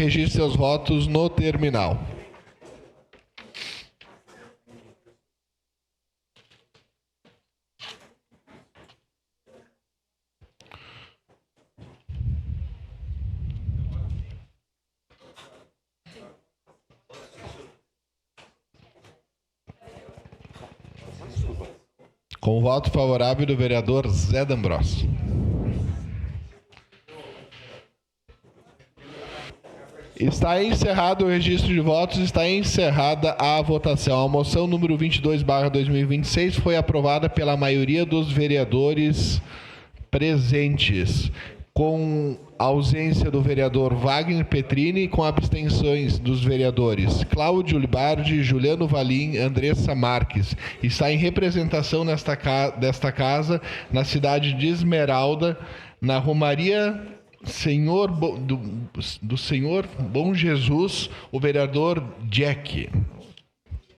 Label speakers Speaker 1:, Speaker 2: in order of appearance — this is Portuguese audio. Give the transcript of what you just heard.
Speaker 1: Registre seus votos no terminal. Com o voto favorável do vereador Zé D'Ambrosio. Está encerrado o registro de votos, está encerrada a votação. A moção número 22/2026 foi aprovada pela maioria dos vereadores presentes, com a ausência do vereador Wagner Petrini, com abstenções dos vereadores Cláudio Libardi, Juliano Valim, Andressa Marques. Está em representação desta casa, na cidade de Esmeralda, na Romaria do Senhor Bom Jesus, o vereador Jack.